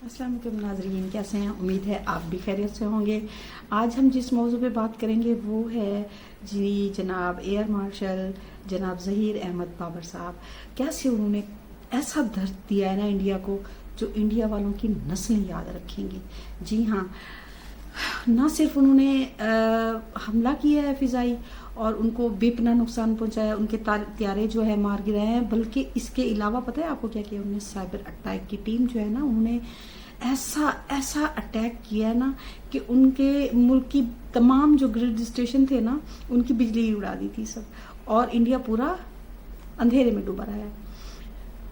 السلام علیکم ناظرین، کیسے ہیں؟ امید ہے آپ بھی خیریت سے ہوں گے۔ آج ہم جس موضوع پہ بات کریں گے وہ ہے جناب ایئر مارشل جناب ظہیر احمد بابر صاحب۔ کیسے انہوں نے ایسا درد دیا ہے نا انڈیا کو، جو انڈیا والوں کی نسلیں یاد رکھیں گی۔ جی ہاں، نہ صرف انہوں نے حملہ کیا ہے فضائی اور ان کو بے پناہ نقصان پہنچایا، ان کے طیارے جو ہے مار گرائے ہیں، بلکہ اس کے علاوہ پتہ ہے آپ کو کیا کیا؟ انہوں نے سائبر اٹیک کی ٹیم جو ہے نا، انہوں نے ایسا اٹیک کیا ہے نا کہ ان کے ملک کی تمام جو گرڈ اسٹیشن تھے نا، ان کی بجلی اڑا دی تھی سب، اور انڈیا پورا اندھیرے میں ڈوبا رہا ہے۔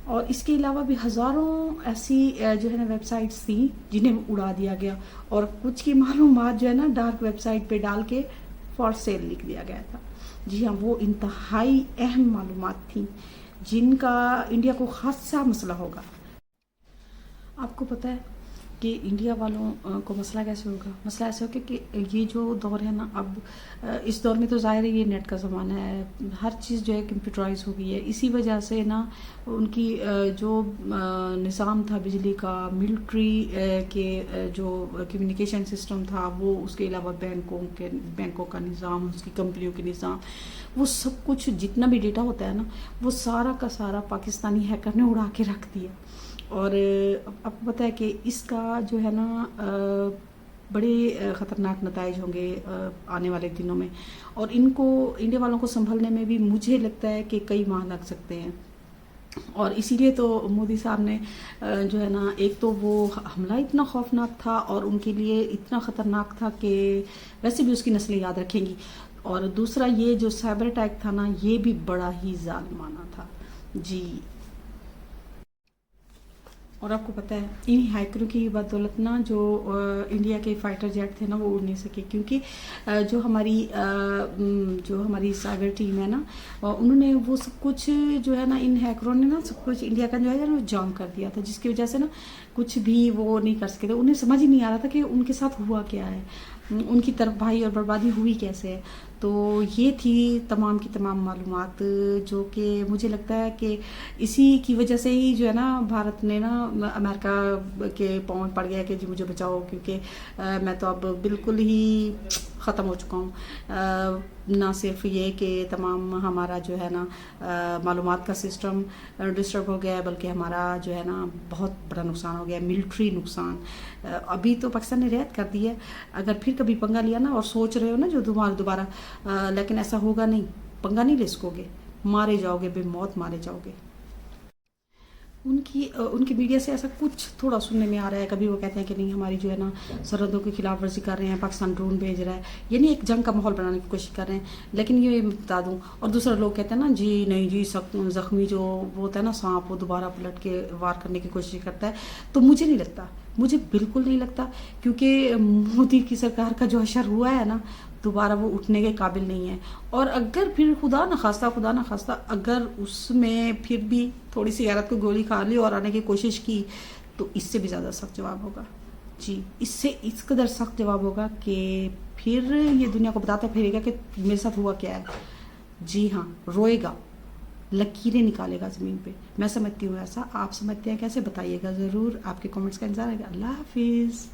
اور اس کے علاوہ بھی ہزاروں ایسی جو ہے نا ویب سائٹس تھیں جنہیں اڑا دیا گیا، اور کچھ کی معلومات جو ہے نا ڈارک ویب سائٹ پہ ڈال کے فار سیل لکھ دیا گیا تھا۔ جی ہاں، وہ انتہائی اہم معلومات تھیں جن کا انڈیا کو خاصا مسئلہ ہوگا۔ آپ کو پتہ ہے کہ انڈیا والوں کو مسئلہ کیسے ہوگا؟ مسئلہ ایسے ہوگا کہ یہ جو دور ہے نا، اب اس دور میں تو ظاہر ہے یہ نیٹ کا زمانہ ہے، ہر چیز جو ہے کمپیوٹرائز ہو گئی ہے۔ اسی وجہ سے نا ان کی جو نظام تھا بجلی کا، ملٹری کے جو کمیونیکیشن سسٹم تھا وہ، اس کے علاوہ بینکوں کا نظام، اس کی کمپنیوں کے نظام، وہ سب کچھ جتنا بھی ڈیٹا ہوتا ہے نا، وہ سارا کا سارا پاکستانی ہیکر نے اڑا کے رکھ دیا۔ اور آپ کو پتہ ہے کہ اس کا جو ہے نا بڑے خطرناک نتائج ہوں گے آنے والے دنوں میں، اور ان کو انڈیا والوں کو سنبھلنے میں بھی مجھے لگتا ہے کہ کئی ماہ لگ سکتے ہیں۔ اور اسی لیے تو مودی صاحب نے جو ہے نا، ایک تو وہ حملہ اتنا خوفناک تھا اور ان کے لیے اتنا خطرناک تھا کہ ویسے بھی اس کی نسلیں یاد رکھیں گی، اور دوسرا یہ جو سائبر اٹیک تھا نا، یہ بھی بڑا ہی ظالمانہ تھا۔ جی، اور آپ کو پتہ ہے انہی ہیکروں کی بدولت نا جو انڈیا کے فائٹر جیٹ تھے نا، وہ اڑ نہیں سکے، کیونکہ جو ہماری سائبر ٹیم ہے نا، انہوں نے وہ سب کچھ جو ہے نا، ان ہیکروں نے نا سب کچھ انڈیا کا جو ہے نا جام کر دیا تھا، جس کی وجہ سے نا کچھ بھی وہ نہیں کر سکے تھے۔ انہیں سمجھ ہی نہیں آ رہا تھا کہ ان کے ساتھ ہوا کیا ہے، ان کی تباہی اور بربادی ہوئی کیسے ہے۔ تو یہ تھی تمام کی تمام معلومات، جو کہ مجھے لگتا ہے کہ اسی کی وجہ سے ہی جو ہے نا بھارت نے نا امریکہ کے پاؤں پڑ گیا کہ جی مجھے بچاؤ، کیونکہ میں تو اب بالکل ہی ختم ہو چکا ہوں۔ نہ صرف یہ کہ تمام ہمارا جو ہے نا معلومات کا سسٹم ڈسٹرب ہو گیا ہے، بلکہ ہمارا جو ہے نا بہت بڑا نقصان ہو گیا، ملٹری نقصان۔ ابھی تو پاکستان نے رعایت کر دی ہے، اگر پھر کبھی پنگا لیا نا، اور سوچ رہے ہو نا جو دوبارہ، لیکن ایسا ہوگا نہیں، پنگا نہیں لے سکو گے، مارے جاؤ گے، بے موت مارے جاؤ گے۔ ان کی میڈیا سے ایسا کچھ تھوڑا سننے میں آ رہا ہے، کبھی وہ کہتے ہیں کہ نہیں ہماری جو ہے نا سرحدوں کی خلاف ورزی کر رہے ہیں، پاکستان ڈرون بھیج رہا ہے، یعنی ایک جنگ کا ماحول بنانے کی کوشش کر رہے ہیں۔ لیکن یہ بتا دوں، اور دوسرا لوگ کہتے ہیں نا جی نہیں جی، زخمی جو وہ ہوتا ہے نا سانپ، وہ دوبارہ پلٹ کے وار کرنے کی کوشش کرتا ہے۔ تو مجھے نہیں لگتا، مجھے بالکل نہیں لگتا، کیونکہ مودی کی سرکار کا جو اشر ہوا ہے نا، دوبارہ وہ اٹھنے کے قابل نہیں ہے۔ اور اگر پھر خدا نخواستہ اگر اس میں پھر بھی تھوڑی سی غیرت کو گولی کھا لی اور آنے کی کوشش کی، تو اس سے بھی زیادہ سخت جواب ہوگا۔ جی، اس قدر سخت جواب ہوگا کہ پھر یہ دنیا کو بتاتا پھرے گا کہ میرے ساتھ ہوا کیا ہے۔ جی ہاں، روئے گا، لکیریں نکالے گا زمین پہ۔ میں سمجھتی ہوں ایسا، آپ سمجھتے ہیں کیسے؟ بتائیے گا ضرور، آپ کے کمنٹس کا انتظار ہے گا۔ اللہ حافظ۔